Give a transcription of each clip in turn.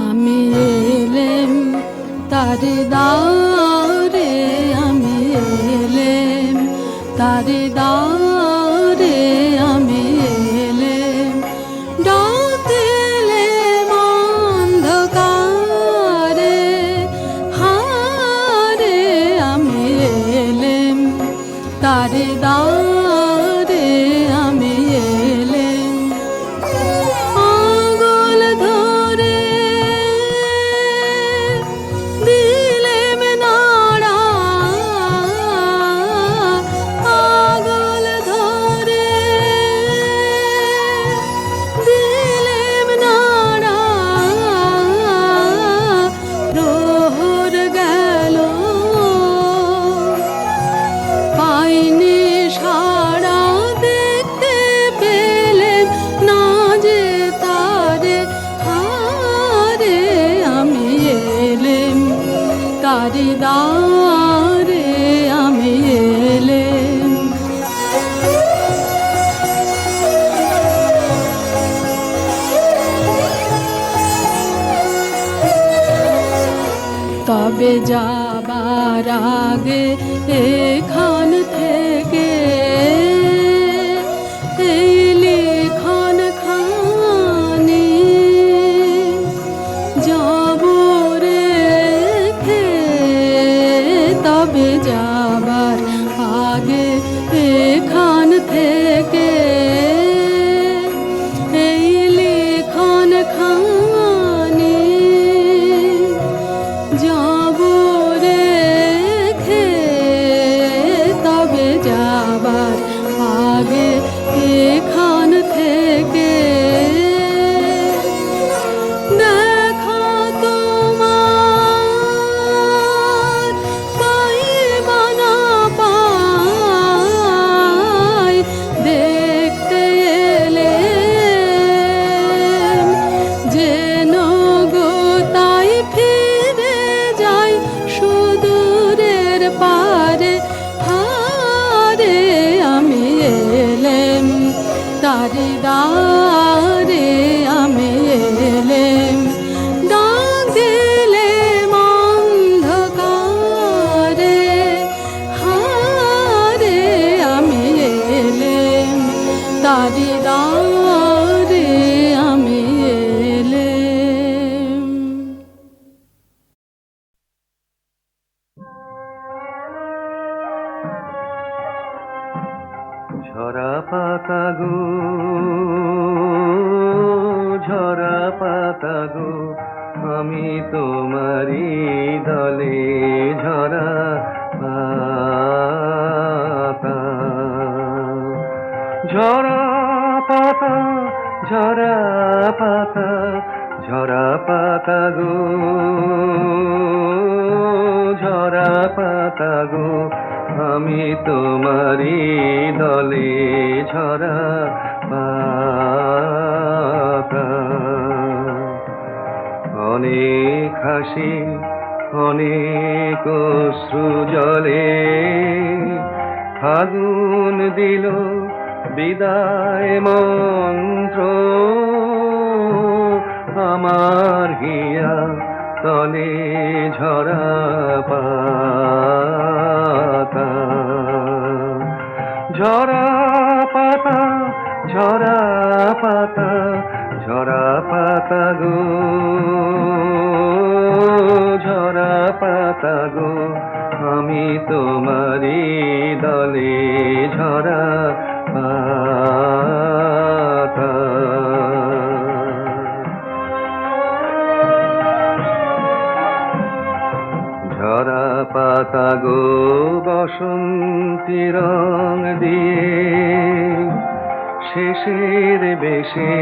আমি এলেম তারে দারে, আমি এলেম তারে দারে, আমি এলেম ডাক দিলেম অন্ধকারে, হারে আমি এলেম তারে দারে, আমি এলেম আঙুল ধরে দিলেম নাড়া, আঙুল ধরে দিলেম নাড়া, প্রহর গেল পাইনি তারি দ্বারে আমি এলেম। তবে যাবার আগে এখান থেকে এই লিখন খানি যাব রেখে, তবে যাবার আগে এখান থেকে এই লিখন খানি যাব রেখে, তবে যাবার আগে এখান থেকে দেখা তোমার পাই বা না পাই, দেখতে এলেম যেন গো তাই ফিরে যাই সুদূরের পারে। হারে আমি এলেম, তারি দ্বারে আমি এলেম। ডাক দিলেম অন্ধকারে, হারে আমি এলেম, তারি দ্বারে আমি এলেম। ঝরা পাতা গো, ঝরা পাতা গো, আমি তোমারি দলে ঝরা পাতা। ঝরা পাতা, ঝরা পাতা, ঝরা পাতা গো, ঝরা পাতা গো, আমি তোমারি দলে ঝরা পাতা। অনেক হাসি অনেক অশ্রু জলে ফাগুন দিল বিদায় মন্ত্র, আমার হিয়া তলে ঝরা পাতা। ঝরা পাতা, ঝরা পাতা, ঝরা পাতা গো, ঝরা পাতা গো, আমি তোমারি দলে ঝরা পাতা। ঝরা পাতা গো, বসন্তী রং দিয়ে শেষের বেশে,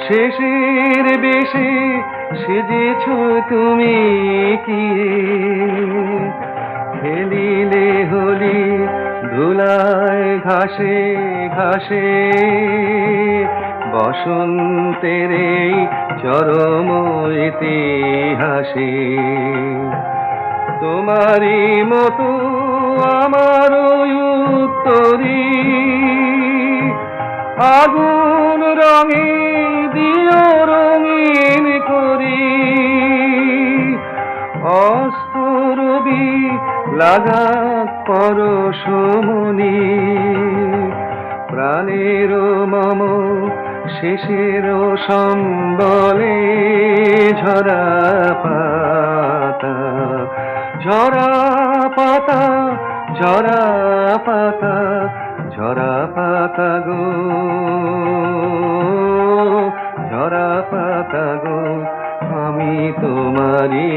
শেষের বেশে সেজেছ তুমি কি, খেলিলে হোলি ধুলায় ঘাসে ঘাসে, বসন্তের এই চরম ইতিহাসে। তোমারই মতো আমার উত্তরী আগুন রঙে দিও রঙিন করি, অস্ত রবি লাগা পরশমণি, প্রাণের মম শেষের সম্বলে ঝরা পাতা। ঝরা পাতা, ঝরা পাতা, ঝরা পাতা গো, ঝরা পাতা গো, আমি তোমারি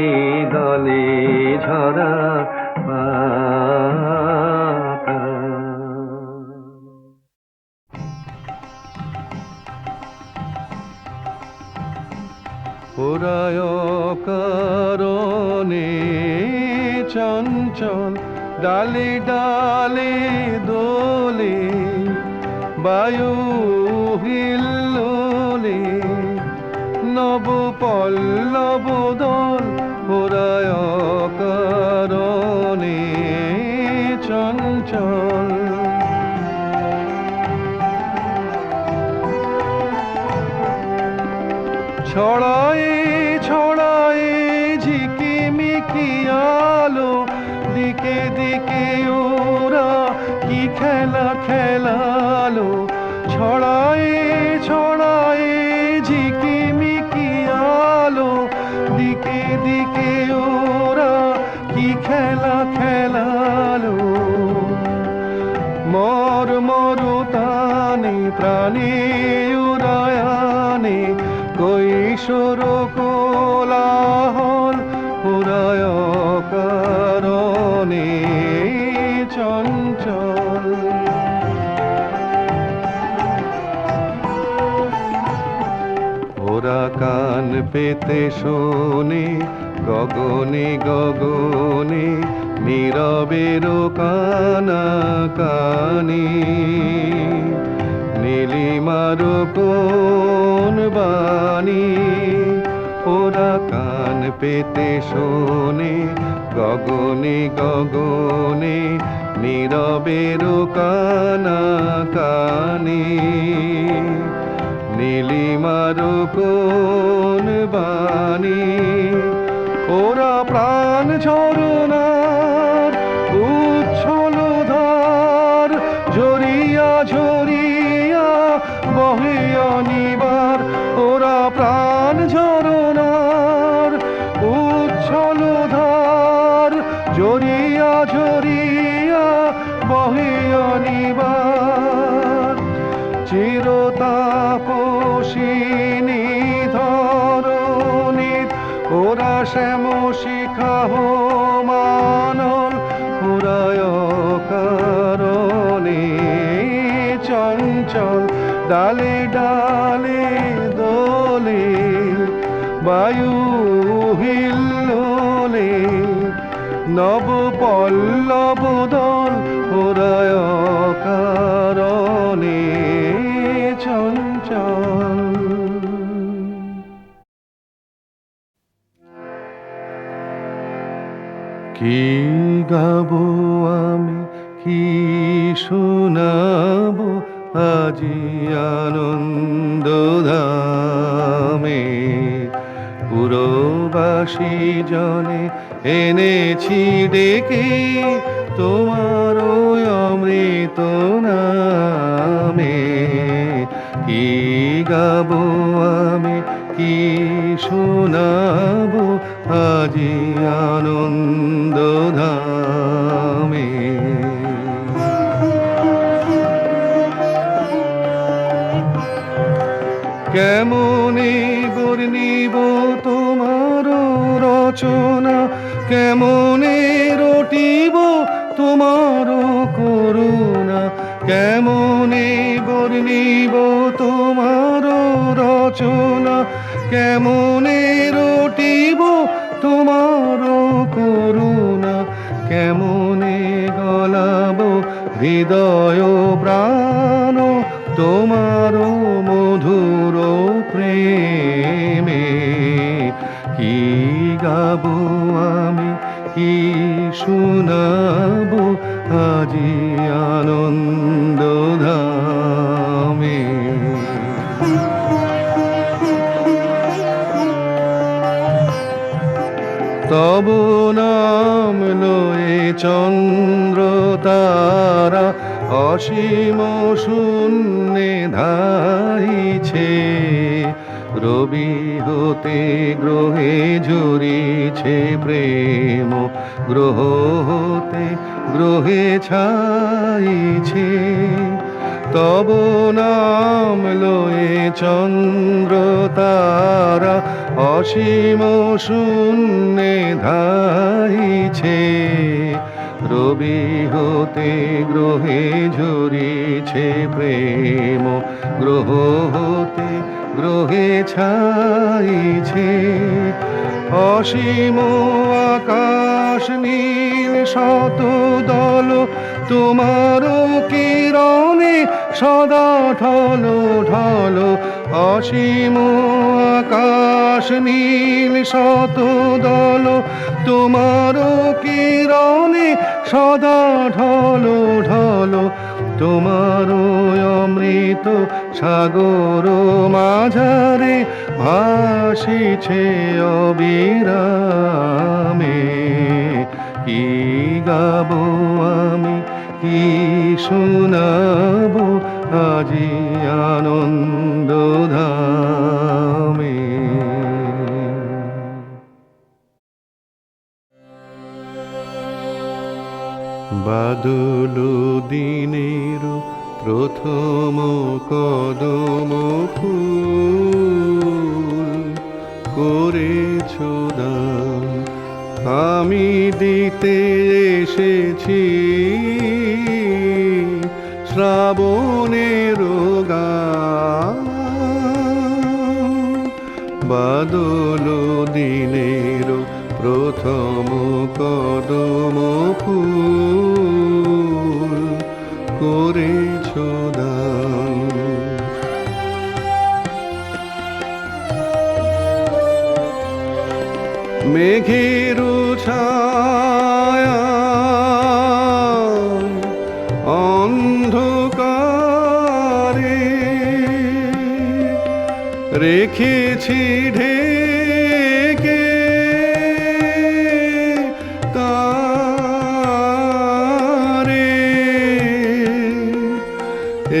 দলে ঝরা পাতা। পুরায় কারণে চঞ্চল ডালে ডালে দোলে, বায়ু হিল্লোলে নব পল্লব দল ছড়ায়ে ছড়ায়ে ঝিকিমিকি আলো, দিকে দিকে ওরা কি খেলা খেলালো। ছড়ায়ে ছড়ায়ে ঝিকিমিকি আলো, দিকে দিকে ওরা কি খেলা খেলালো। মর মরতানে প্রাণে উদয়ানে, কৈশোর কোলাহল উদয় কারণে চঞ্চল। ওরা কান পেতে শোনে গগনে গগনে, নীরবের কানা কানে। নীলিমার কোন বাণী ওরা কান পেতে শোনে গগনে গগনে, নীরবের কানা কানে। নীলিমার কোন বাণী ওরা প্রাণ ঝরনার উচ্ছল ধার, ঝরিয়া ঝরিয়া বহে অনিবার। ওরা প্রাণ ঝরনার উচ্ছল ধার, ঝরিয়া ঝরিয়া বহে অনিবার। চিরতাপসিনী ধরণীর ওরা শ্যাম শিখা মানল পুরায় কারণে চঞ্চল। ডালে ডালে দোলে বায়ু হিল্লোলে, নব পল্লব দল পুরায় কারণে চঞ্চল। কি গাবো আমি, কি শোনাবো আজি আনন্দ ধামে। পুরবাসী জনে এনেছি ডেকে তোমার অমৃত নামে। কি গাবো আমি, কি শোনাবো আজি আনন্দ ধামে। কেমনে বর্ণিব তোমার রচনা, কেমনে রটিব তোমার করুণা। কেমনে বর্ণিব তোমার রচনা, কেমনে রটিব তোমার করুণা। কেমনে গলাবো হৃদয় প্রাণ তোমার মধুর প্রেমে। কি গাবো আমি, কি শোনাবো আজি আনন্দ ধামে। তব নাম লয়ে চন্দ্র তারা, অসীম শূন্যে ধাইছে। রবি হতে গ্রহে ঝরিছে প্রেম, গ্রহ হতে গ্রহে ছাইছে। তব নাম লয়ে চন্দ্র তারা, অসীম শূন্যে ধাইছে। রবি হতে গ্রহে ঝরিছে প্রেম, গ্রহ হতে গ্রহে ছাইছে। অসীম আকাশ নীল শত দল, তোমার কিরণে সদা ঢল ঢল। অসীম আকাশ নীল শত দল, তোমার কিরণে সদা ঢল ঢল। তোমার অমৃত সাগর মাঝারে ভাসিছে অবিরামে। কি গাবো আমি, কি শোনাবো আজি আনন্দ ধামে। বাদল দিনের প্রথম কদম ফুল করেছ দান, আমি দিতে এসেছি শ্রাবণের গান। বাদল দিনের প্রথম কদম ফুল করেছ দান। মেঘের ছায়া অন্ধকারে রেখেছি ঢেকে তারে।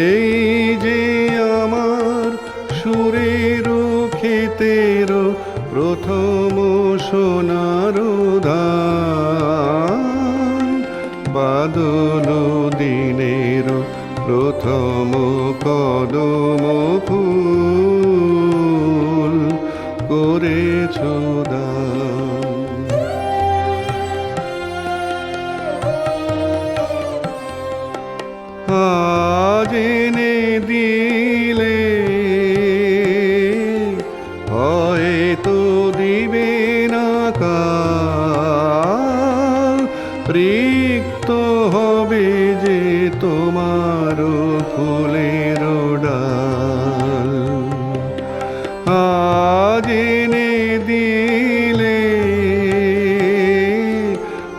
এই যে আমার সুরের ক্ষেতের প্রথম সোনার ধান। বাদল দিনের প্রথম কদম ফুল করেছ দান। আজ এনে দিলে হয়তো দিবে না কাল, রিক্ত হবে যে তোমার ফুলের ডাল। আজ এনে দিলে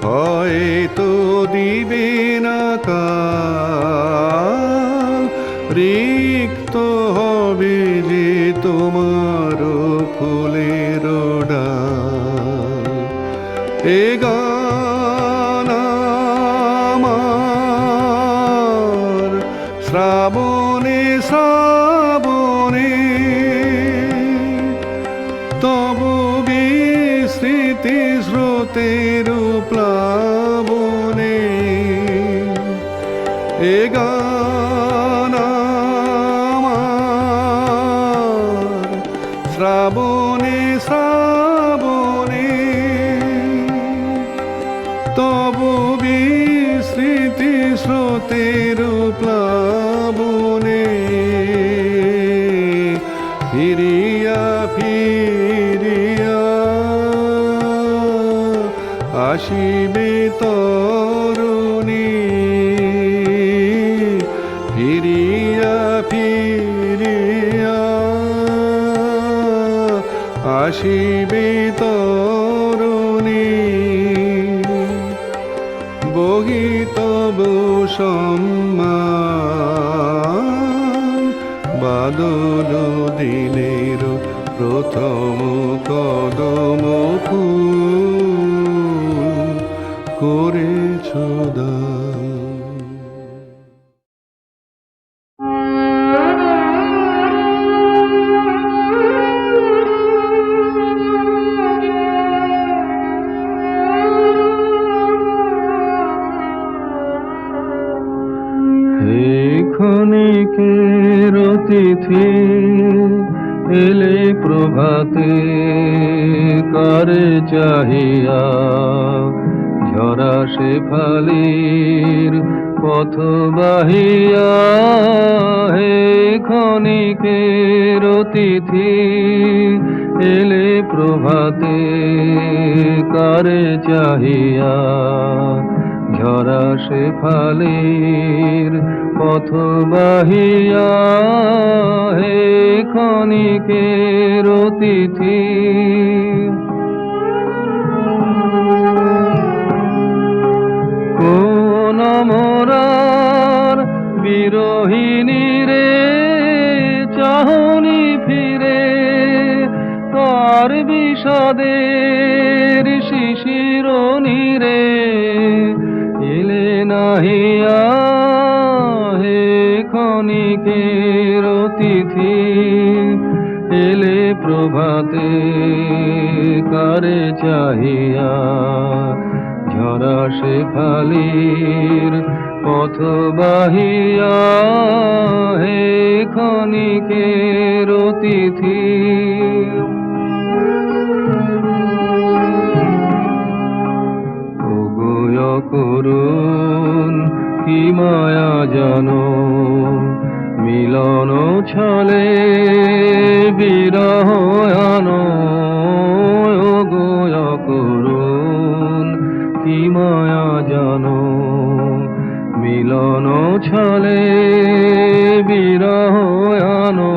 হয়তো দিবে না কাল, রিক্ত হবে যে তোমার ফুলের ডাল। এ গান আমার শ্রাবণে শ্রাবণে তবু বিস্মৃতি স্রোতের প্লাবনে। এ গান আমার শ্রাবণে শ্রাবণে তবু বিস্মৃতি স্রোতের প্লাবনে। ফিরিয়া ফিরিয়া আসিবে তরুণী, ফিরিয়া ফিরিয়া আসিবে তরুণী। বহিতব সম্মান, বাদল দিনের প্রথম কদম ফুল করেছ দান। ক্ষণিকের তিথি এলে প্রভাতে, কারে চাহিয়া ঝরা শেফালির পথ বাহিয়া। হে ক্ষণিকের তিথি এলে প্রভাতে, কারে চাহিয়া ঝরা শেফালির পথ বাহিয়া। হে ক্ষণিকের তিথি কোন মোরার বিরোহিনী রে চাহনি ফিরে, আর বিষাদের শিশির নীরে এলে নাহিয়া হে ক্ষণিকের অতিথি এলে প্রভাতে কারে চাহিয়া ঝরা শেফালির পথ বাহিয়া হে ক্ষণিকের অতিথি ওগোয় করুন কি মায়া জানো মিলন ছলে বিরহ আনো ওগোয় করুন কি মায়া জানো মিলন ছলে বিরহ আনো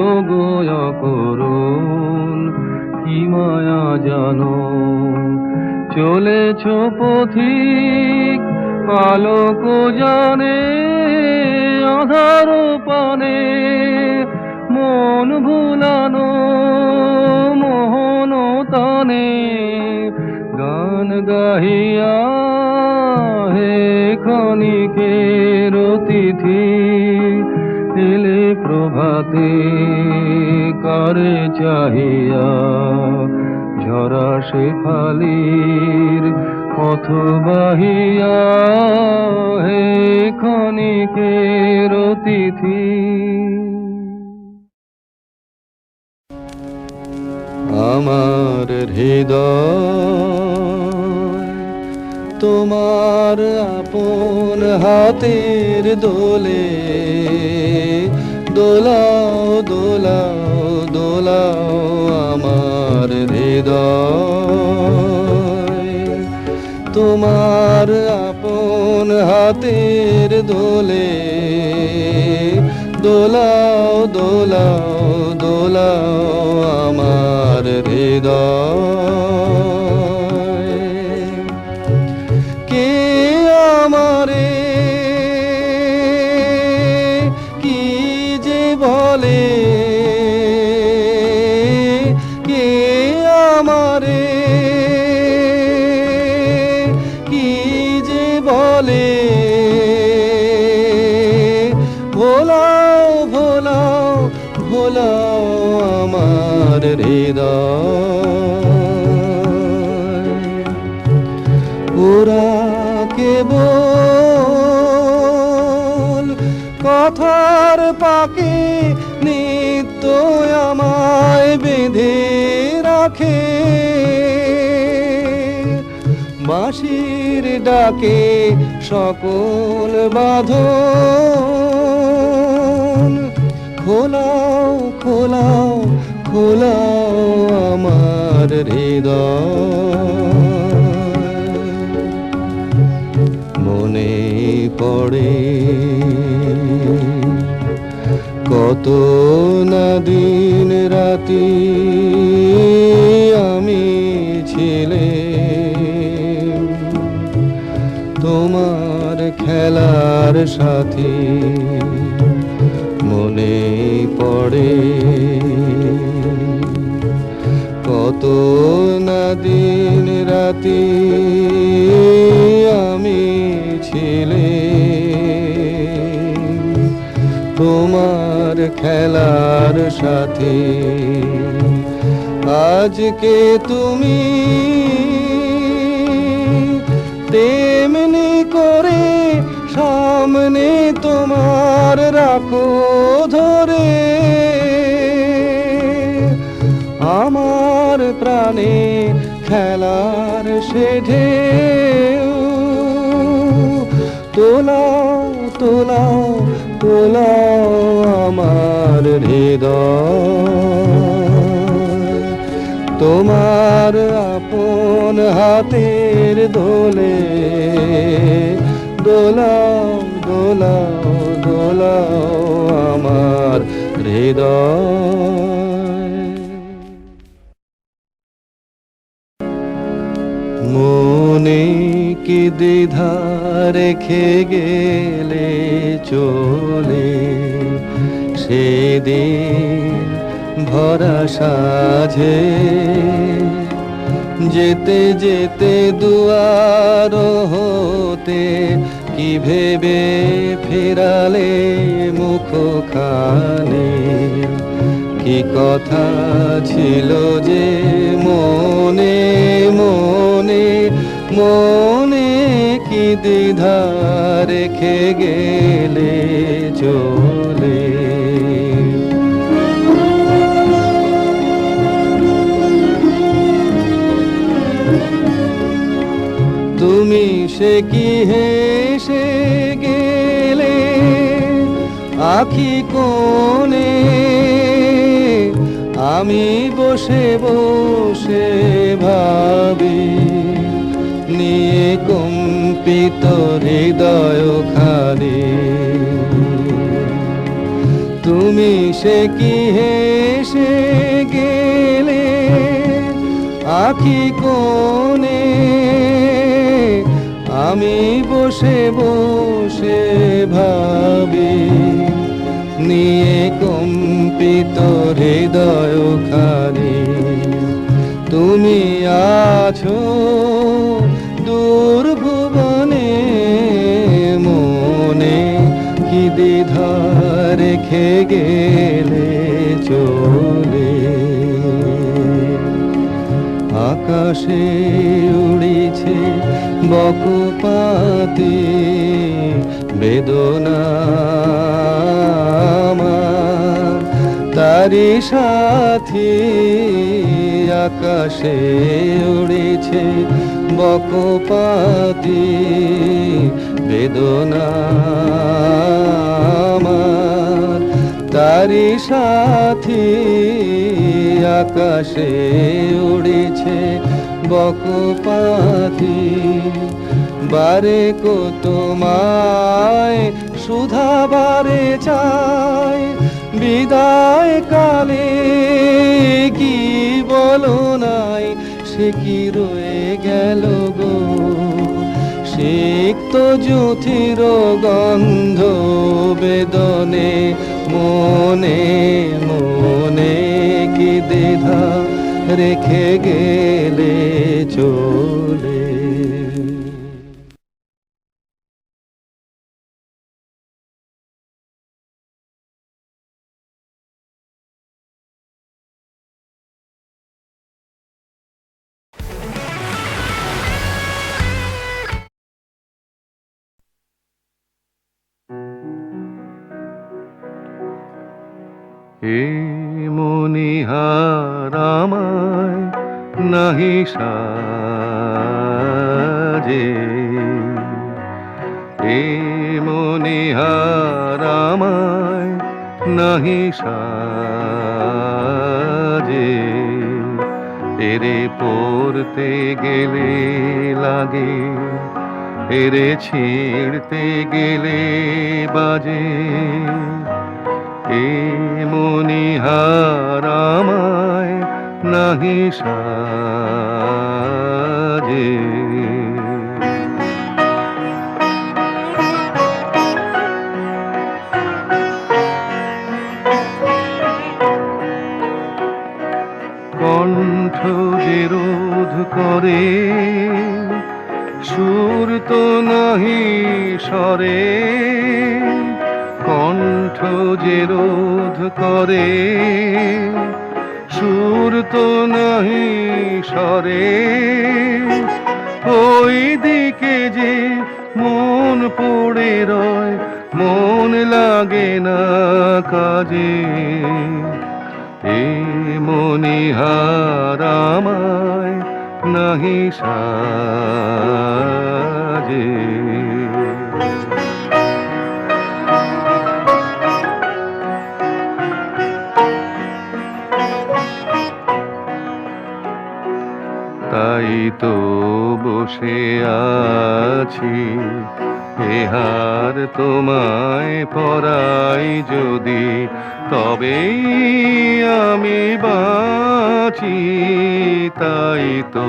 ওগোয় করুন কি মায়া জানো চলেছ পথিক আলোক জানে আধার পানে মন ভুলানো মোহন তানে গান গাহিয়া হে ক্ষণিকের অতিথি এলে প্রভাতে কারে চাহিয়া ঝরা শেফালির পথ বাহিয়া হে ক্ষণিকের অতিথি আমার হৃদয় তোমার আপন হাতের দোলে দোলাও দোলাও দোলাও আমার হৃদয় তোমার আপন হাতের দোলে দোলাও দোলাও দোলাও আমার হৃদয় কে আমারে কি যে বলে কে আমারে কি যে বলে ভোলাও ভোলাও ভোলাও আমার হৃদয় ওরা কেবল কথার পাকে নিত্য আমায় বেঁধে রাখে বাঁশির ডাকে সকল বাঁধন খোলাও খোলাও খোলাও আমার হৃদয় মনে পড়ে কত না দিন রাতি আমি ছিলে তোমার খেলার সাথী মনে পড়ে কত না দিন রাতি আমি ছিলে তোমার খেলার সাথী আজকে তুমি তেমনি করে সামনে তোমার রাখো ধরে আমার প্রাণে খেলার সে ঢেউ তোলাও তোলাও তোলাও আমার হৃদয় তোমার আপন হাতের দোলে দোলাও দোলাও দোলাও আমার হৃদয় মনে কি দ্বিধা রেখে গেলে চলে সেদিন ভরা সাঝে যেতে যেতে দুয়ার হতে কি ভেবে ফেরালে মুখখানি কি কথা ছিল যে মনে মনে মনে কি দ্বিধা রেখে গেলে চলে তুমি সে কি হেসে গেলে আখি কোণে আমি বসে বসে ভাবি নিয়ে কম্পিত হৃদয় খানি তুমি সে কি হেসে গেলে আখি কোণে আমি বসে বসে ভাবি নিয়ে কম্পিত হৃদয় খানি তুমি আছো দূর ভুবনে মনে কি দ্বিধা রেখে গেলে চলে আকাশে উড়িছে বকপাতি বেদনা আমার তারি সাথী আকাশে উড়িছে বকপাতি বেদনা আমার তারি সাথী আকাশে উড়েছে বকপাতি বারে কত মায় সুধা বারে চায় বিদায় কালে কি বলো নাই সে কি রয়ে গেল গো সিক্ত জ্যোতির গন্ধ বেদনে মনে মনে কি দ্বিধা রেখে গেলে চলে এ মনিহার আমায় নাহি সাজে এ মনিহার আমায় নাহি সাজে এরে পড়তে গেলে লাগে এরে ছিঁড়তে গেলে বাজে এ মনিহার আমায় নাহি সাজে কণ্ঠ যে রোধ করে সুর তো নাহি স্বরে কণ্ঠ যে রোধ করে সুর তো নাহি স্বরে ওই দিকে যে মন পড়ে রয় মন লাগে না কাজে এ মনিহার আমায় নাহি সাজে তাই তো বসে আছি এহার তোমায় পরাই যদি তবেই আমি বাঁচি তাই তো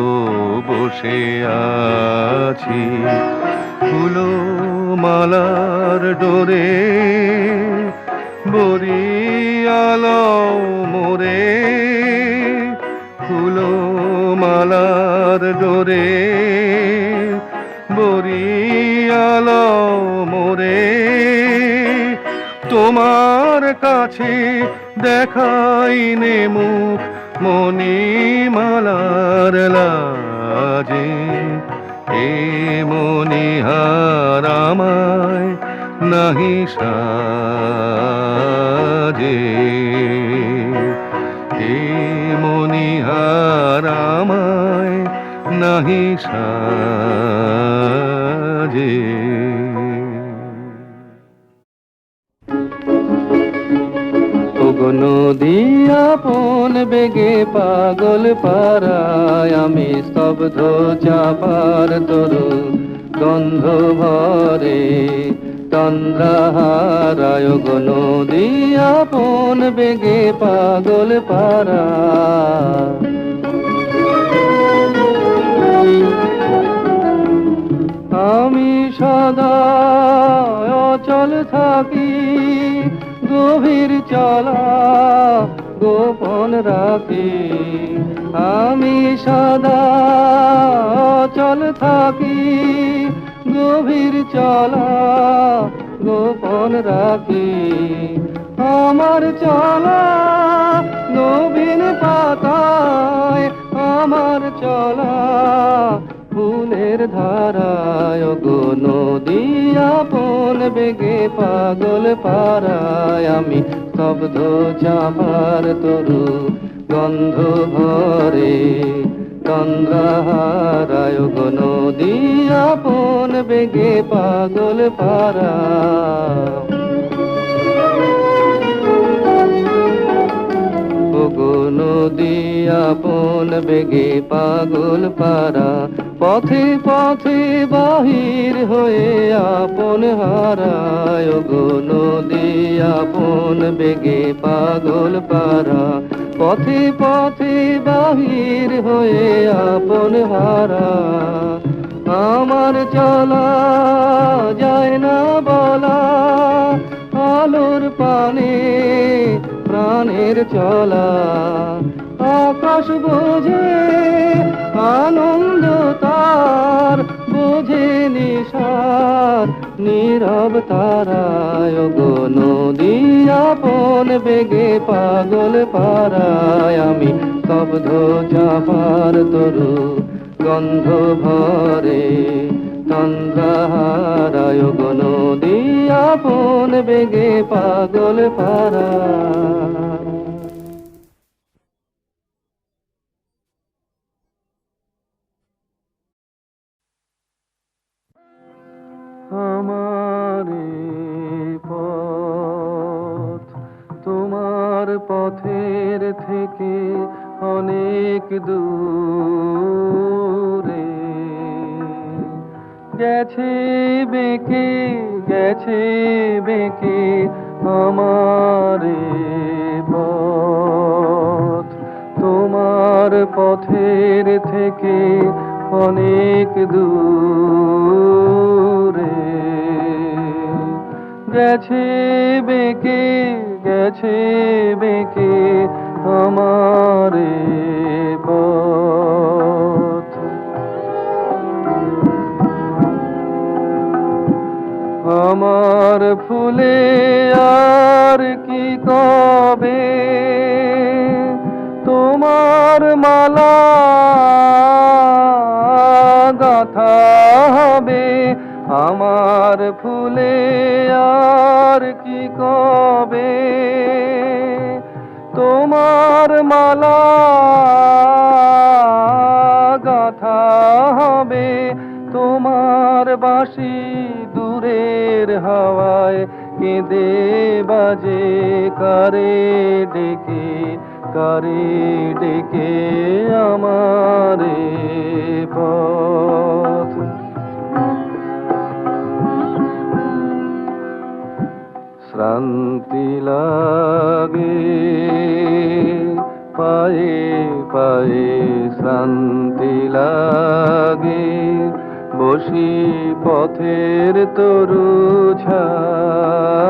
বসে আছি ফুলো মালার ডোরে বরিয়াল মোরে মনে মুখ মণিমালার লাজে এ মণিহার আমায় নাহি সাজে এ মণিহার আমায় নাহি সাজে। নদী আপন বেগে পাগল পারায় আমি স্তব্ধ চাপার তরু গন্ধ ভরে তন্দ্রাহারায় গো নদী আপন বেগে পাগল পারায়। আমি সদা অচল থাকি গভীর চলা গোপন রাখি। আমি সদা অচল থাকি গভীর চলা গোপন রাখি। আমার চলা নবীন পাতায় আমার চলা ফুলের ধারায় গো নদী আপন বেগে পাগল পারায় আমি স্তব্ধ চাপার তরু গন্ধ ভরে তন্দ্রাহারায় গো নদী আপন বেগে পাগল পারায়। গো নদী আপন বেগে পাগল পারা পথে পথে বাহির হয়ে আপন হারায়। গো নদী আপন বেগে পাগল পারা পথে পথে বাহির হয়ে আপন হারা। আমার চলা যায় না বলা আলোর পানে প্রাণের চলা। আকাশ বোঝে আনন্দ তার বোঝে নিশার নীরব তারায়। গো নদী আপন বেগে পাগল পারায় আমি স্তব্ধ চাপার তরু গন্ধ ভরে তন্দ্রাহারায়। গো নদী আপন বেগে পাগল পারায়। আমার পথ তোমার পথের থেকে অনেক দূরে গেছে বেঁকে গেছে বেঁকে আমার পথ তোমার পথের থেকে অনেক দূরে গেছে বেঁকে গেছে বেঁকে আমার পথ। আমার ফুলে আর কি কবে তোমার মালা গাথা হবে। আমার ফুলে আর কি কবে তোমার মালা গাথা হবে। তোমার বাঁশি দূরের হাওয়ায় কেঁদে বাজে কারে ডেকে আমার পথ। শ্রান্তি লাগে পায়ে পায়ে শ্রান্তি লাগে বসি পথের তরু ছায়ে।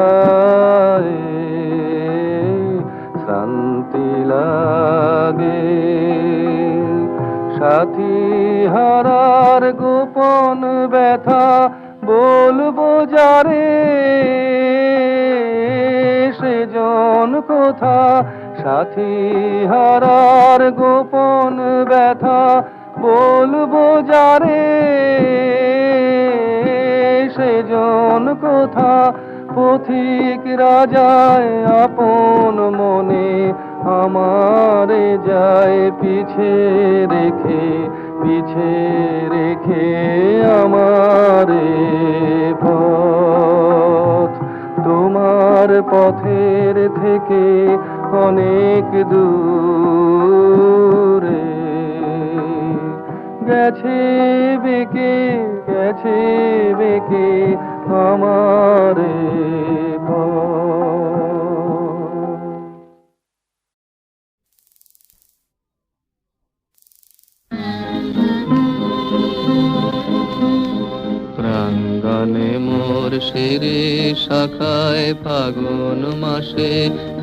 শান্তি লাগে সাথী হারার গোপন ব্যথা বলবো যারে সেজন কোথা। সাথী হারার গোপন ব্যথা বলবো যারে, সেজন কোথা পথিক রাজায় আপন মনে আমারে যায় পিছে রেখে আমারে পথ তোমার পথের থেকে অনেক দূরে গেছে বেঁকে আমারে পথ। প্রাঙ্গণে মোর শিরে শাখায় ফাগুন মাসে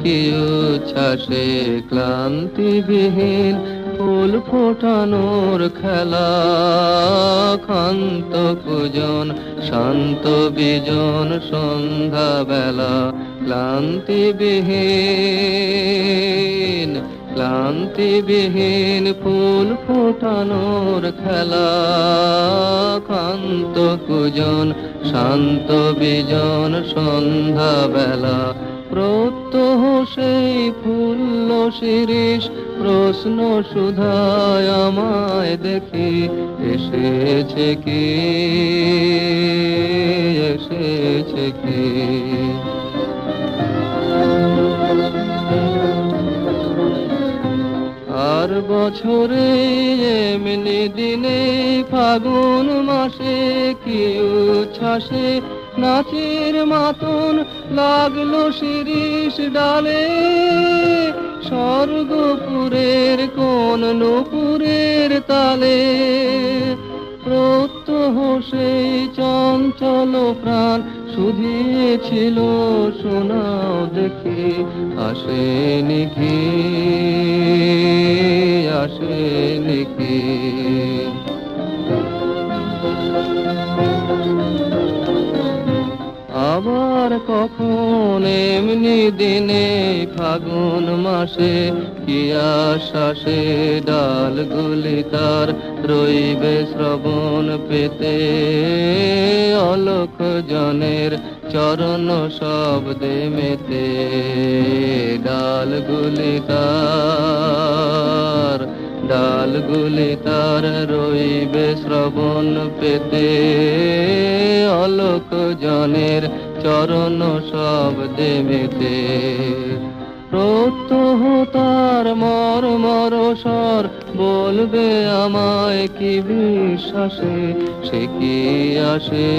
কি উচ্ছ্বাসে ক্লান্তিবিহীন ফুল ফোটানোর খেলা, ক্ষান্ত কুজন শান্ত বিজন সন্ধ্যা বেলা ক্লান্তিবিহীন ফুল ফোটানোর খেলা, ক্ষান্ত কুজন শান্ত বিজন সন্ধ্যা বেলা প্রত্যহ সেই ফুল্ল শিরিষ প্রশ্ন সুধায় আমায় দেখি এসেছে কি আর বছরে এমনি দিনে ফাগুন মাসে কি উচ্ছ্বাসে নাচের মাতন লাগলো শিরিষ ডালে, স্বর্গপুরের কোন নূপুরের তালে প্রত্যহ সেই চঞ্চল প্রাণ শুধিয়েছিল শোনাও দেখি আসেনি কি আবার কখন এমনি দিনে ফাগুন মাসে কি আশ্বাসে ডালগুলি তার রইবে শ্রবণ পেতে, অলখ জনের চরণ শব্দে মেতে ডালগুলি তার রইবে শ্রবণ পেতে, অলক জনের চরণ শব্দে মেতে প্রত্যহ তার মর স্বর বলবে আমায় কি বিশ্বাসে সে কি আসে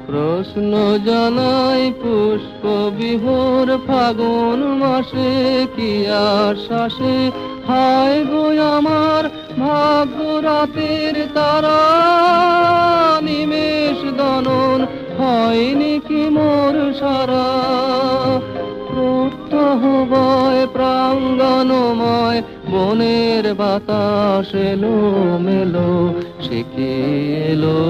প্রশ্ন জানাই পুষ্প বিহর ফাগুন মাসে কি আশ্বাসে, হায় গো আমার ভাগ্য রাতের তারা নিমেষ দনন হয়নি কি মোর সারা, প্রত্যহ বয় প্রাঙ্গণময় বনের বাতাস এলো মেলো সে কি এলো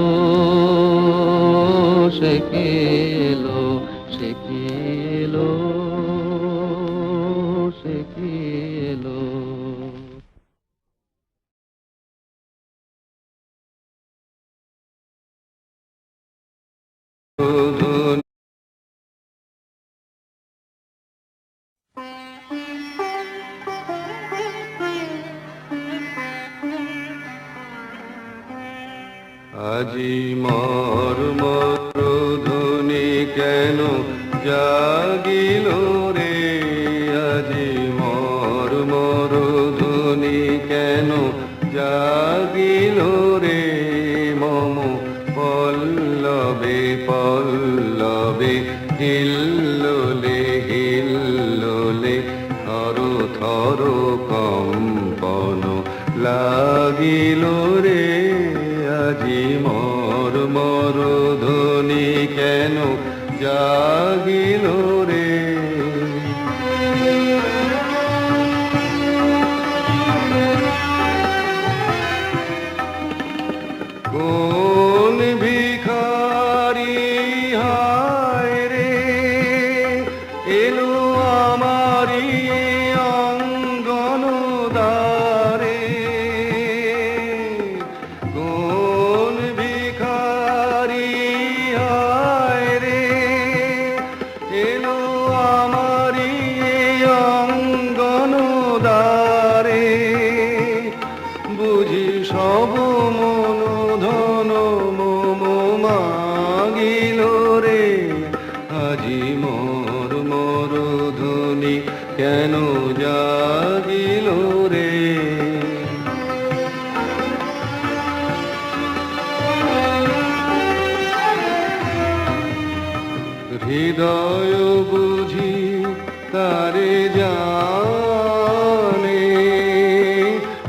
আজি মর ধ্বনি কেন জাগিল রে, আজি মর ধ্বনি কেন জাগিল রে, মম পল্লবে হিল্লোলে থর কম্পন লাগিল রে, আজি মর ধ্বনি কেন জাগিল রে। ও ভাঙিল রে, আজি মোর মোর ধ্বনি কেন জাগিল রে। হৃদয় বুঝি তারে জানে,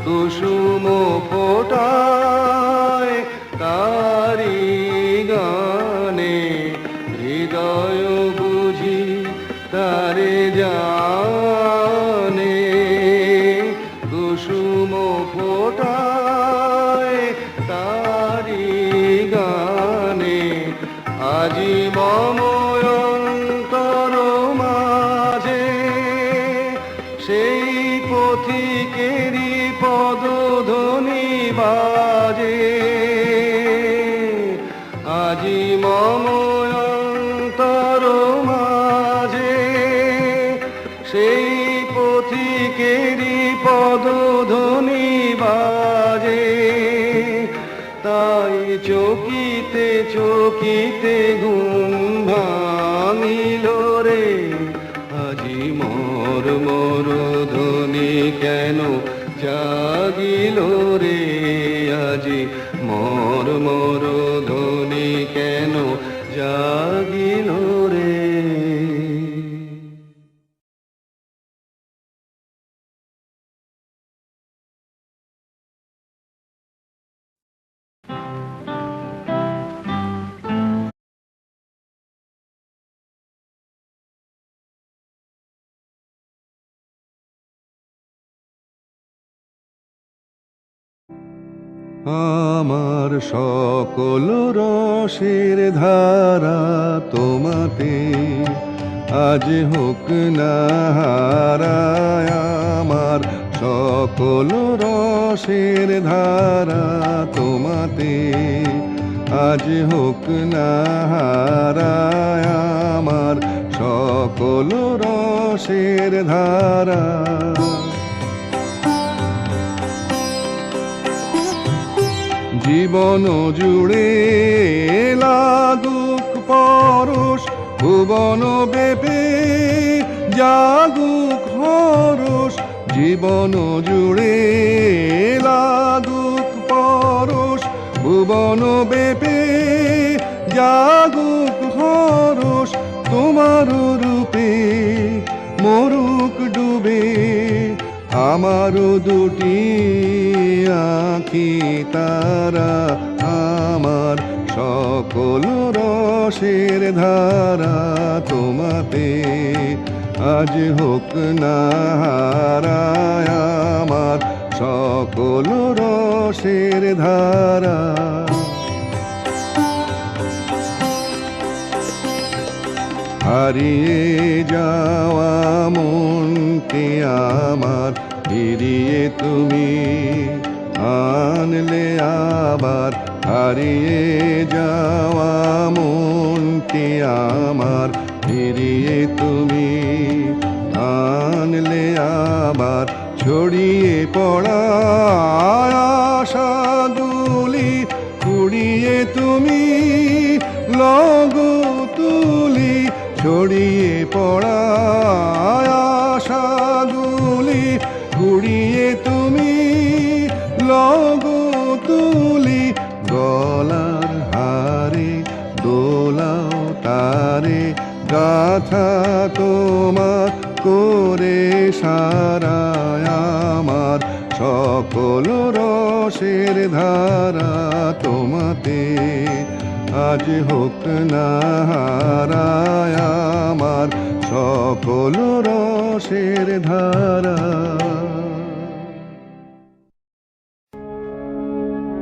কুসুম ফোটায় তারি গানে। হৃদয় বুঝি তারে জানে, কুসুম ফোটায় তারি গানে। আজি মম অন্তর মাঝে সেই পথিকেরই পদধ্বনি বাজে। আজি মম অন্তর মাঝে সেই পথিকেরই পদধ্বনি বাজে। তাই চকিতে চকিতে ঘুম ভাঙিল রে, আজি মোর মোর ধ্বনি কেন জাগিল রে। আজি মোর মোর ধ্বনি কেন জাগিল রে। আমার সকল রসের ধারা তোমাতে আজ হোক না হারায়। আমার সকল রসের ধারা তোমাতে আজ হোক না হারায়। আমার সকল রসের ধারা জীবন জুড়ে লাগুক পরশ, ভুবন বেপে জাগুক হরষ। জীবন জুড়ে লাগুক পরশ, ভুবন বেপে জাগুক হরষ। তোমার রূপে মরুক ডুবে আমার দুটি আঁখি তারা। আমার সকল রসের ধারা তোমাতে আজ হোক না হারায়। আমার সকল রসের ধারা হারিয়ে যাওয়া মনকে আমার ফিরিয়ে তুমি আনলে আবার। হারিয়ে যাওয়া মনকে আমার ফিরিয়ে তুমি আনলে আবার। ছড়িয়ে পড়া আশাগুলি কুড়িয়ে তুমি লগো তুলি। ছড়িয়ে পড়া আশাগুলি কুড়িয়ে তুমি লগো তুলি। গলার হারে দোলাও তারে গাথা তোমার করে সারায়। আমার সকল রসের ধারা তোমাতে আজ হোক না হারায়। আমার সকল রসের ধারা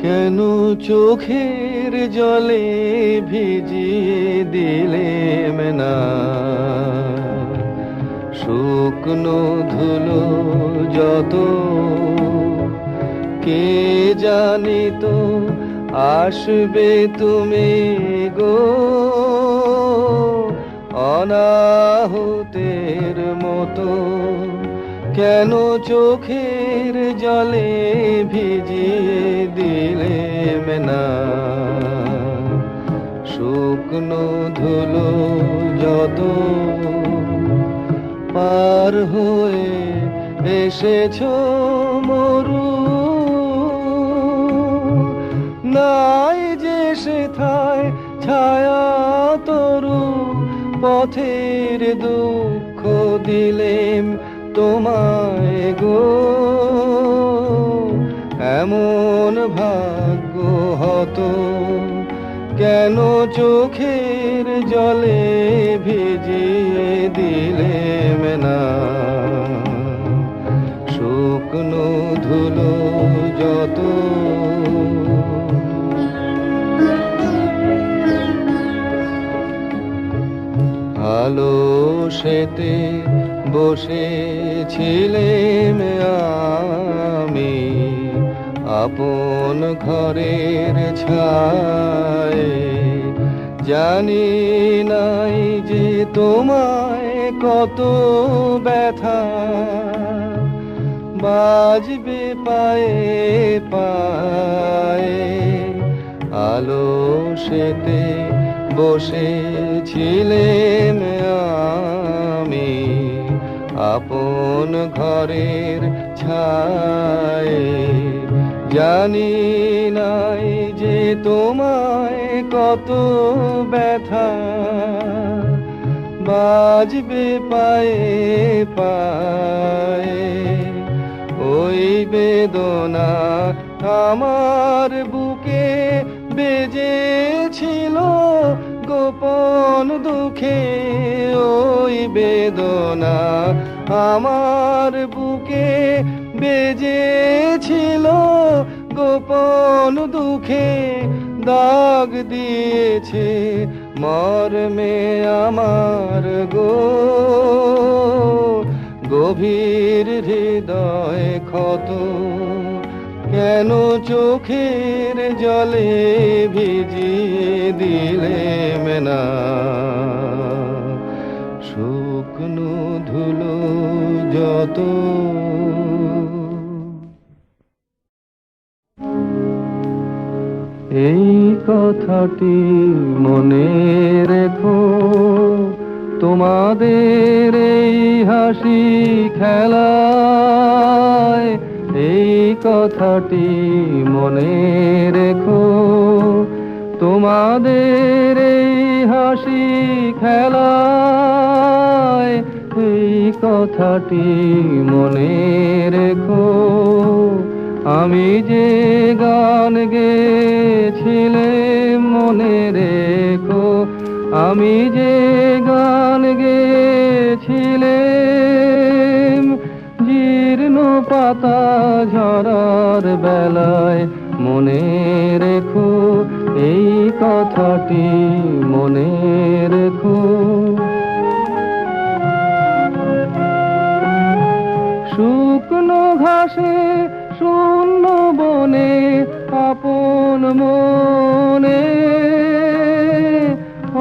কেন চোখের জলে ভিজিয়ে দিলেম না শুকনো ধুলো যত। কে জানিত আসবে তুমি গো অনাহুতের মতো। কেন চোখের জলে ভিজিয়ে দিলেম না শুকনো ধুলো যত পার হয়ে এসেছো মরু, নাই যে সেথায় ছায়া তরু, পথের দুঃখ দিলেম তোমায় গো। এমন ভাগ্য হতো কেন চোখের জলে ভিজিয়ে দিলেম না, শুকনো ধুলো যত। আলো সেতে বসেছিলেম আমি আপন ঘরের ছায়, জানি নাই যে তোমায় কত ব্যথা বাজবে পায়ে পায়ে। আলো সেতে বসেছিলেম আমি আপন ঘরের ছায়, জানি নাই যে তোমায় কত ব্যথা বাজবে পায়ে পায়ে। ওই বেদনা আমার বুকে বেজেছিল গোপন দুঃখে, ওই বেদনা আমার বুকে বেজেছিল গোপন দুঃখে, দাগ দিয়েছে মর্মে আমার গো। গভীর হৃদয় ক্ষত কেন চোখের জলে ভিজিয়ে দিলেম না, শুকনো ধুলো যত। এই কথাটি মনে রেখো, তোমাদের এই হাসি খেলায়, এই কথাটি মনে রেখো, তোমাদের এই হাসি খেলায়, এই কথাটি মনে রেখো। আমি যে গান গেয়েছিলাম মনে রেখো, আমি যে গান গেয়েছিলাম জীর্ণ পাতা ঝরার বেলায়, মনে রেখো এই কথাটি মনে রেখো। শুকনো ঘাসে শূন্য বনে আপন মনে,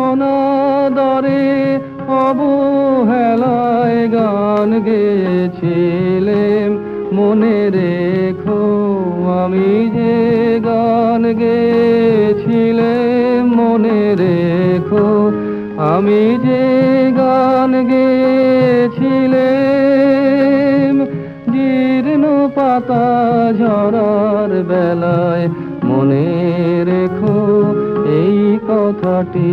অনাদরে অবহেলায় গান গেয়েছিলাম মনে রেখো, আমি যে গান গেয়েছিলাম মনে রেখো, আমি যে গান গেয়েছিলাম জীর্ণ পাতা ঝরার বেলায়, মনে রেখো এই কথাটি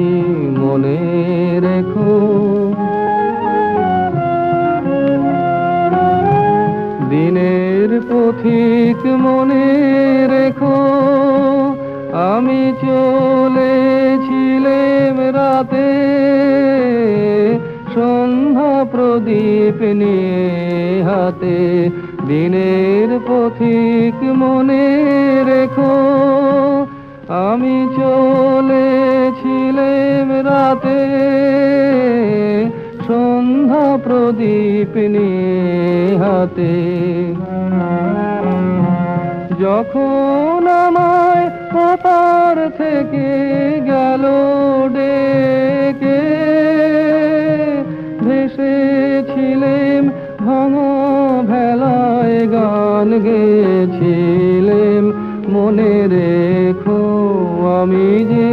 মনে রেখো। দিনের পথিক মনে রেখো, আমি চলেছিলাম রাতে সন্ধ্যা প্রদীপ নিয়ে হাতে। দিনের পথিক মনে রেখো, আমি চলেছিলাম রাতে সন্ধ্যা প্রদীপ নিয়ে হাতে। যখন আমায় পাতার থেকে গেল ডেকে, ভেসেছিলাম ভাঙা ভেলায় গান গেয়েছিলাম মনে রেখো, আমি যে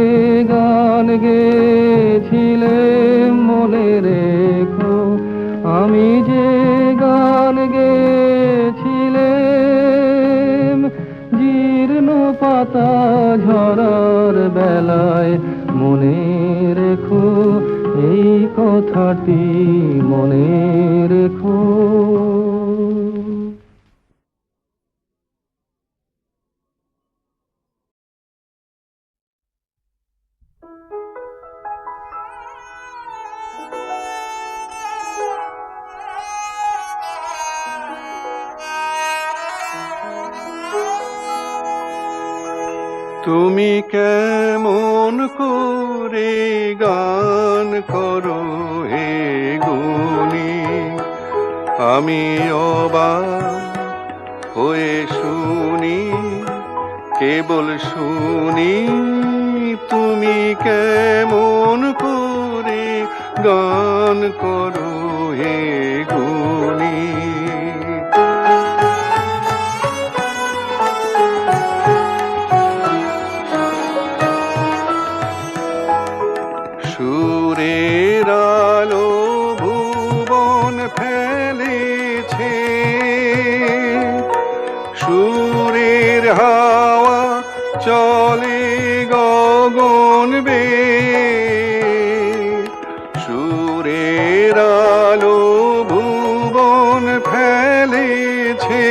গান গেয়েছিলেম মনে রেখো, আমি যে গান গেয়েছিলেম জীর্ণ পাতা ঝরার বেলায়, মনে রেখো এই কথাটি, মনে রেখো। তুমি কেমন করে গান করো হে গুণী, আমি অবাক হয়ে শুনি, কেবল শুনি। তুমি কেমন করে গান করো হে গুণী। সুরের আলো ভুবন ফেলেছে, সুরের হাওয়া চলে গগন বেয়ে, সুরের আলো ভুবন ফেলেছে,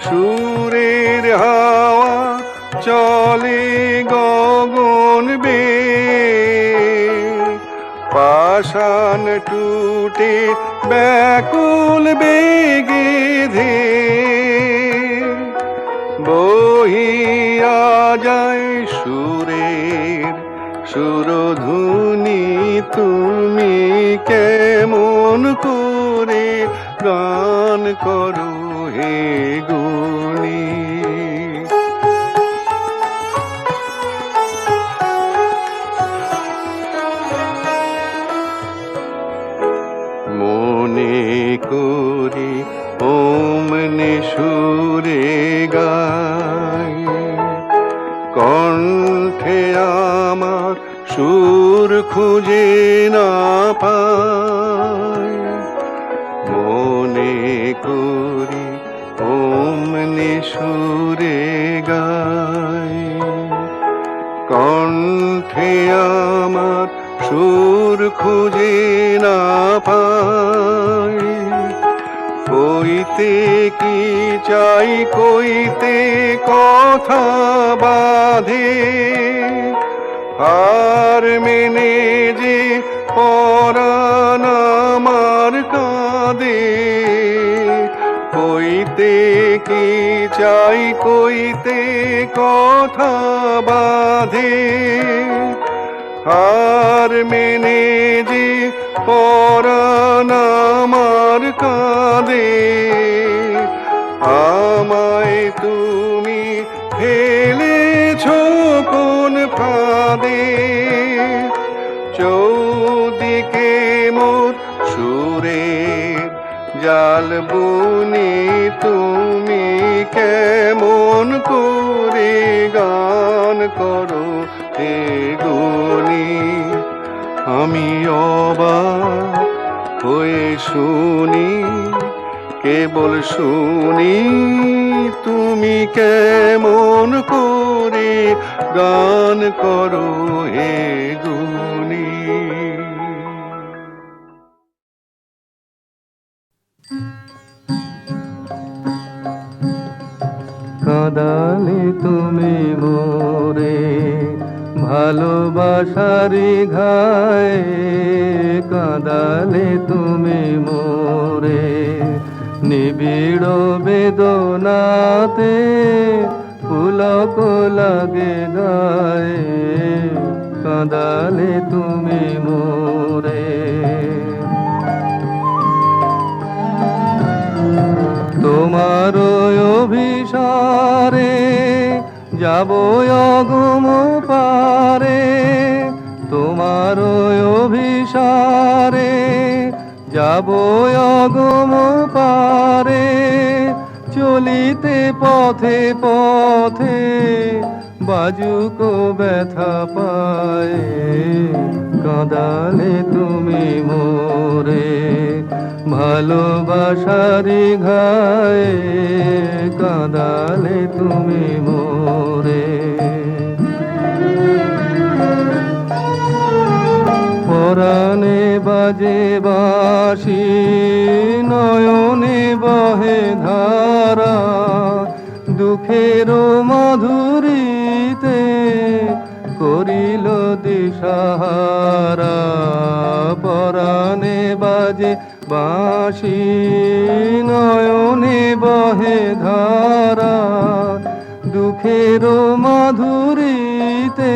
সুরের হাওয়া চলে গগন বেয়ে, পাষাণ টুটে ব্যাকুল বেগে ধে, বহিয়া যায় সুরের সুরধুনি। তুমি কেমন করে গান করো হে গুণী। মনে করি ওমনে সুরে গায়, কণ্ঠে আমার সুর খুঁজে না পায়। মনে করি ওমনে সুরে গায়, কণ্ঠে আমার সুর খুঁজে না পায়। কইতে কি চাই, কইতে কথা বাঁধে, আর মেনে যে পরাণ আমার কাঁদে। কইতে কি চাই, কইতে কথা বাঁধে, আর মেনে যে পরাণ আমার কাঁদে। আমায় তুমি ফেলেছো কোন ফাঁদে, চৌদিকে মোর সুরের জাল বুনি। তুমি কেমন করে গান করো হে গুণী। আমি অবাক হয়ে শুনি, কেবল শুনি। তুমি কেমন করে গান করো হে গুণী। কাঁদালে তুমি মোরে ভালোবাসারি ঘায়ে, কাঁদালে তুমি মোরে নিবিড় বেদনাতে, পুলক লাগে গায়ে, কাঁদালে তুমি মোরে। তোমার অভিসারে যাব অগুম পারে, তোমার অভিসারে যাব অগুম পারে। চলিতে পথে পথে বাজুকো ব্যথা পায়, কাঁদালে তুমি মোরে ভালোবাসারি ঘায়ে, কাঁদালে তুমি মোরে। পরাণে বাজে বাঁশি, নয়নে বহে ধারা, দুঃখের মাধুরীতে করিল দিশাহারা। পরাণে বাজে বাঁশি, নয়নে বহে ধারা, দুঃখের মাধুরীতে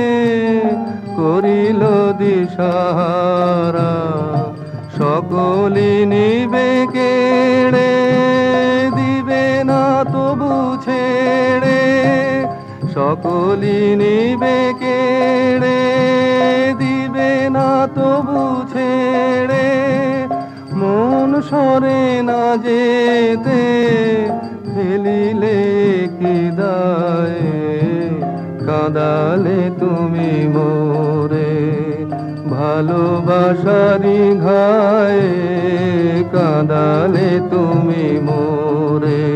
করিল দিশাহারা। সকলি নিবে কেড়ে, দিবে না তবু ছেড়ে, সকলি নিবে কেড়ে, দিবে না তবু ছেড়ে। মন সরে না যেতে, ফেলিলে কি দায়ে, কাঁদালে তুমি মোরে ভালোবাসারি ঘায়ে, কাঁদালে তুমি মোরে।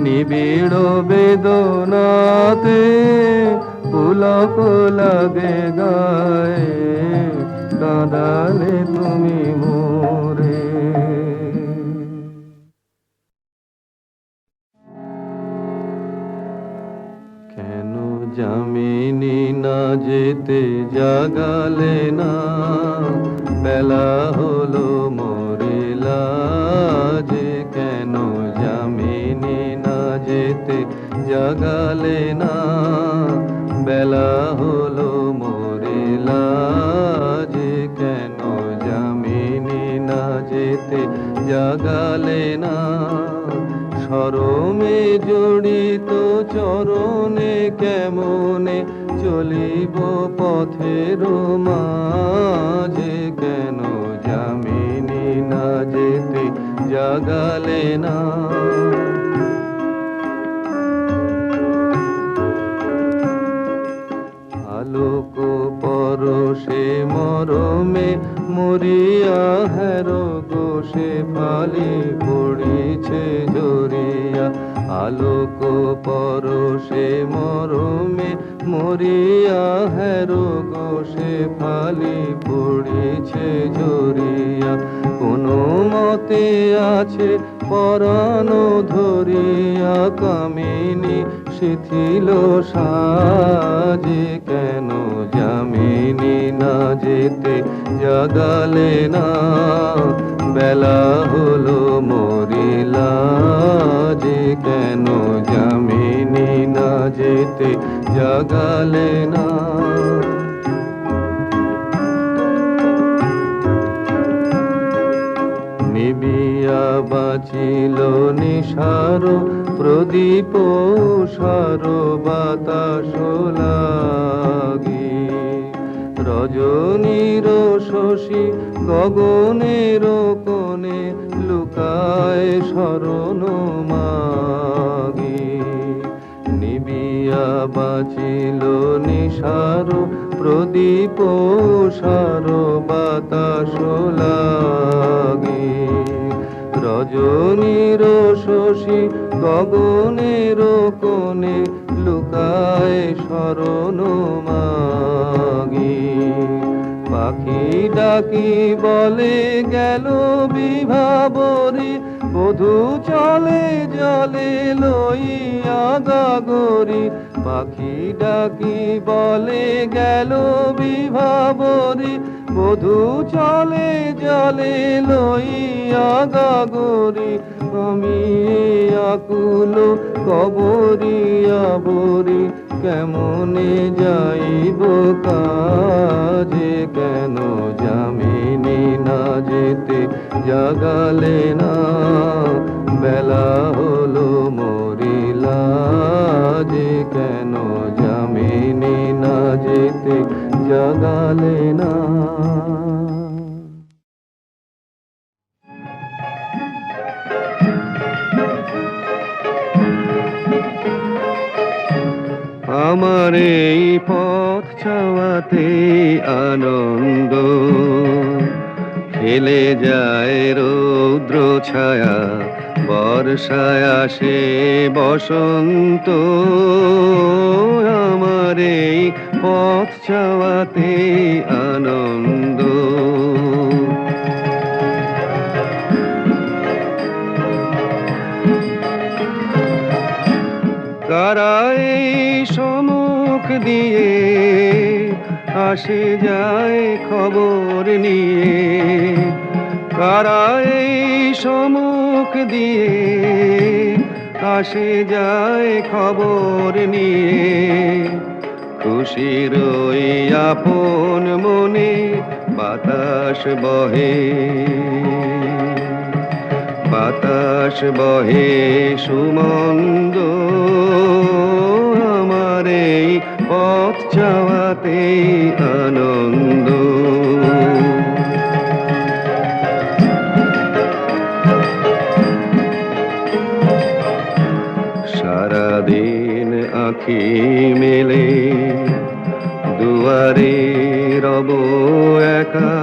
নিবিড় বেদনাতে পুলক লাগে গায়ে, কাঁদালে তুমি মোরে। কেন যামিনী না যেতে জাগালে না, বেলা হলো মরিলা যে। কেন যামিনী না যেতে জাগালে না, বেলা হলো মরিলা যে। কেন যামিনী না যেতে জাগালে না, শরমে জড়িত চরণে কেমনে চলিব পথের মাঝে। কেন যামিনী না যেতে জাগালে না, আলোক পরশে মরমে মরিয়া হের গোসে ফালি পড়িছে জরিয়া। আলোক পরশে মরমে মরিয়া হের গোসে ফালি পড়িছে জরিয়া। কোনো মতে আছে পরাণ ধরিয়া, কামিনী শিথিল সাজে। কেন যামিনী না যেতে জাগালে না, বেলা হলো মরিলা যে। কেন যামিনী না যেতে জাগালে না, নিবিয়া বাঁচিল নিশার প্রদীপ সার বাতাস লাগি। রজনীর শশী গগনের কোণে লুকায় শরণ মাগি। নিবিয়া বাঁচিল নিশার প্রদীপ সার বাতাস লাগি। রজনীর শশী গগনের কোণে লুকায় শরণ মাগি। পাখি ডাকি বলে গেল বিভাবরী, বধূ চলে জলে লইয়া গাগরি। পাখি ডাকি বলে গেল বিভাবরী, বধূ চলে জলে লইয়া গাগরি। আমি আকুল কবরিয়া বরি, কেমনে যাইব কাজে। কেন যামিনী না যেতে জাগালে না, বেলা হলো মরিলা যে। কেন যামিনী না যেতে জাগালে না। আমার এই পথ চাওয়াতে আনন্দ, খেলে যায় রৌদ্র ছায়া, বর্ষায় আসে বসন্ত। আমার এই পথ চাওয়াতে আনন্দ। কারা এই সম্মুখ দিয়ে আসে যায় খবর নিয়ে, কারা এই সম্মুখ দিয়ে আসে যায় খবর নিয়ে। খুশির ওই আপন মনে বাতাস বহে, বাতাস বহে সুমন্দ। আমার এই পথ চাওয়াতে আনন্দ। সারাদিন আঁখি মেলে দুয়ারে রব একা,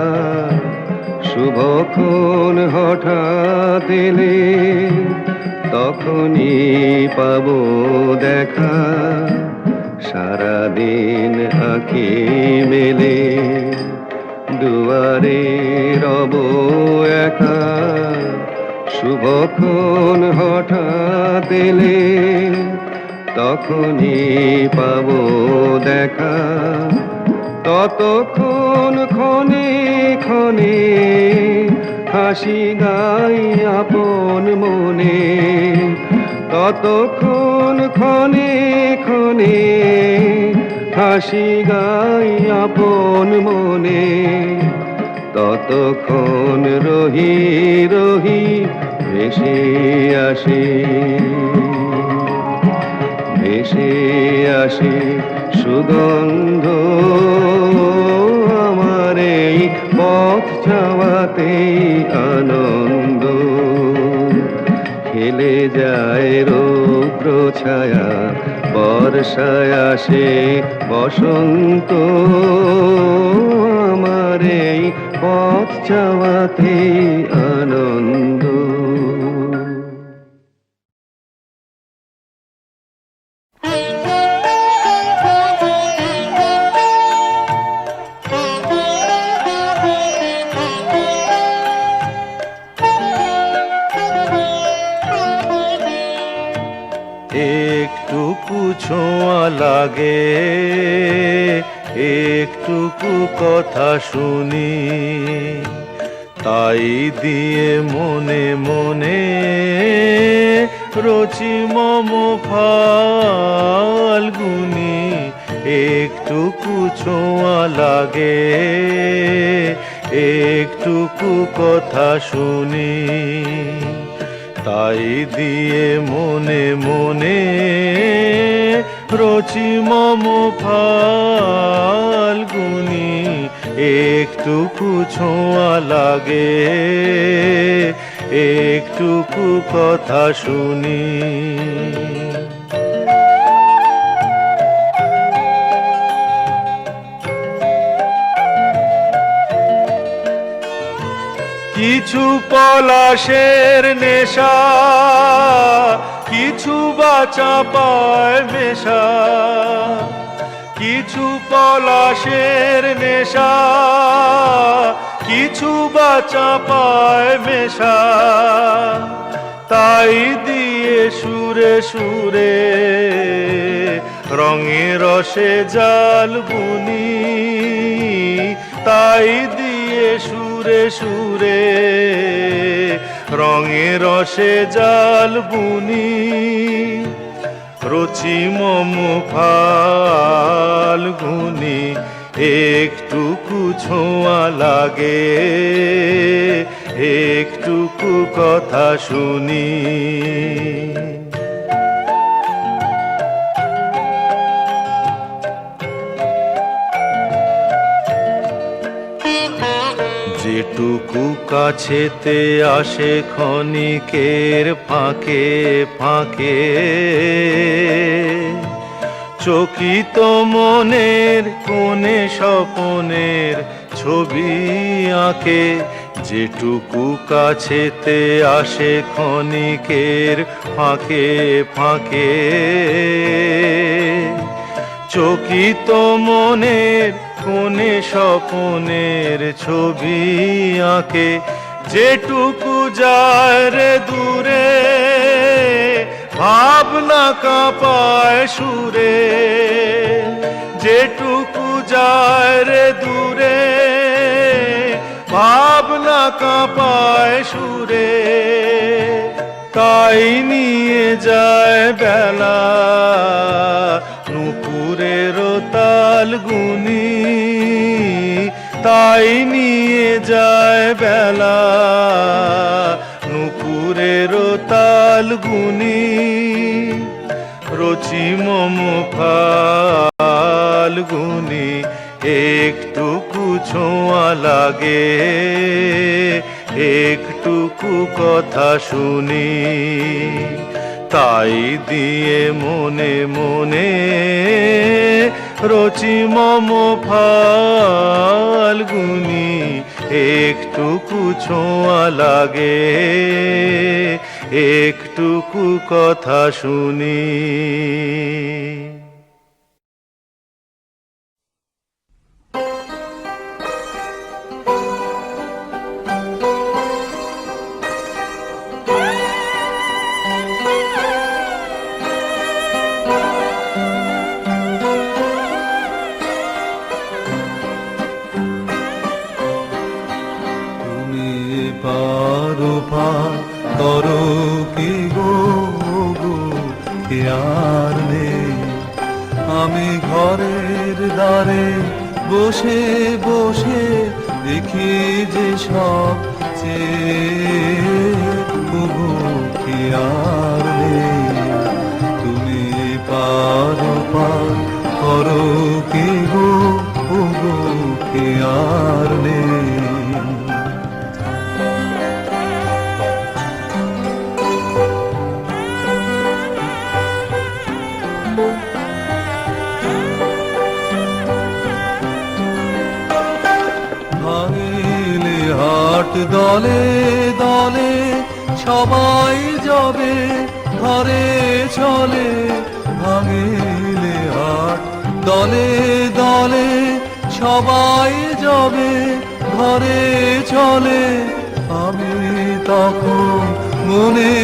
শুভক্ষণ হঠাৎ এলে তখনই পাবো দেখা। সারাদিন আঁখি মেলে দুয়ারে রব একা, শুভক্ষণ হঠাৎ এলে তখনই পাবো দেখা। ততক্ষণ ক্ষণে ক্ষণে হাসি গাই আপন মনে, ততক্ষণ ক্ষণে ক্ষণে হাসি গাই আপন মনে। ততক্ষণ রহি রহি ভেসে আসে, ভেসে আসে সুগন্ধ। আমার এই পথ চাওয়াতে আনন্দ, খেলে যায় রৌদ্র ছায়া, বর্ষায় আসে বসন্ত। আমার এই পথ চাওয়াতে আনন্দ। একটুকু ছোঁয়া লাগে, একটুকু কথা শুনি, তাই দিয়ে মনে মনে রচি মম ফাল্গুনি। একটুকু ছোঁয়া লাগে, একটুকু কথা শুনি, তাই দিয়ে মনে মনে রচি মম ফাল্গুনি। একটুকু ছোঁয়া লাগে, একটুকু কথা শুনি। কিছু পলাশের নেশা, কিছু বাচা পায় মেশা, কিছু পলাশের নেশা, কিছু বাচা পায় মেশা, তাই দিয়ে সুরে সুরে রঙে রসে জাল বুনি, তাই দিয়ে সুরে সুরে রঙে রসে জাল বুনি। রচি মম ফাল্গুনি, একটুকু ছোঁয়া লাগে, একটুকু কথা শুনি। যেটুকু কাছেতে আসে ক্ষণিকের ফাঁকে ফাঁকে, চকিত মনের কোণে স্বপনের ছবি আঁকে, যেটুকু কাছেতে আসে ক্ষণিকের ফাঁকে ফাঁকে। চকিত মনের কোণে স্বপনের ছবি আঁকে, যেটুকু যায় রে দূরে ভাবনা কাঁপায় সুরে। যেটুকু যায় রে দূরে ভাবনা কাঁপায় সুরে। তাই নিয়ে যায় বেলা নুপুরের তাল গুনি, তাই নিয়ে যায় বেলা নুপুরের তাল গুনি। রচি মম ফাল্গুনি একটুকু ছোঁয়া লাগে, একটুকু কথা শুনি। তাই দিয়ে মনে মনে রচি মম ফাল্গুনি একটুকু ছোঁয়া লাগে, একটুকু কথা শুনি। পারো পার করো কি গো গো কে আর নেই। আমি ঘরের দ্বারে বসে বসে দেখি যে সব চেয়ে কে আর নেই। তুমি পারো পার করো কি গো গো কে আর নেই। ভাঙিলে হাট দলে দলে সবাই যাবে ঘরে চলে। ভাঙিলে হাট দলে দলে সবাই যাবে ঘরে চলে। আমি তখন মনে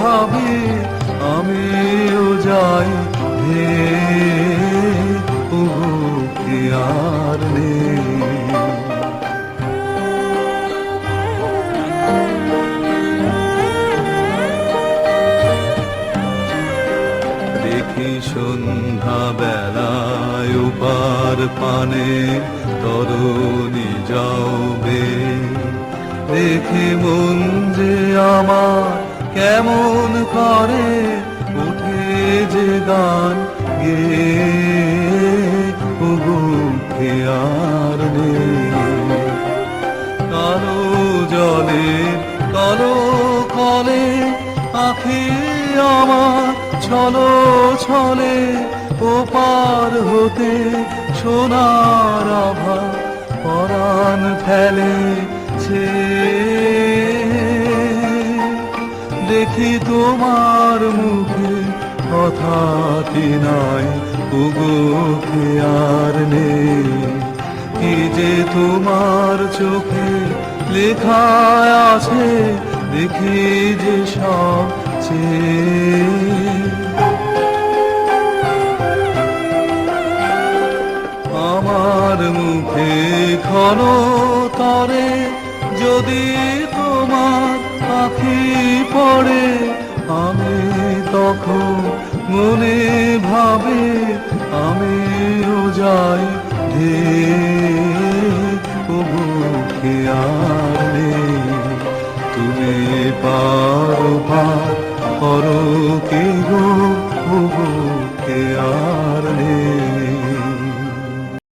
ভাবি আমিও যাই হে কে আর নেই। দেখি সন্ধ্যা বেলায় উপার পানে তরুণী যাবে। দেখি মন যে আমার কেমন করে উঠে যে গান গে কে আর নেই। কালো জলের কালো কলে আখি আমার ছলো ছলে। ওপার হতে সোনার আভা পরাণ ফেলেছে। দেখি তোমার মুখে কথাটি নাই ওগো কে আর নেই। কি যে তোমার চোখে লেখা আছে দেখি যে সব চেয়ে। আমার মুখে ক্ষণ তরে যদি তোমার আঁখি পড়ে। আমি তখন মনে ভাবে আমিও যাই ঢেউ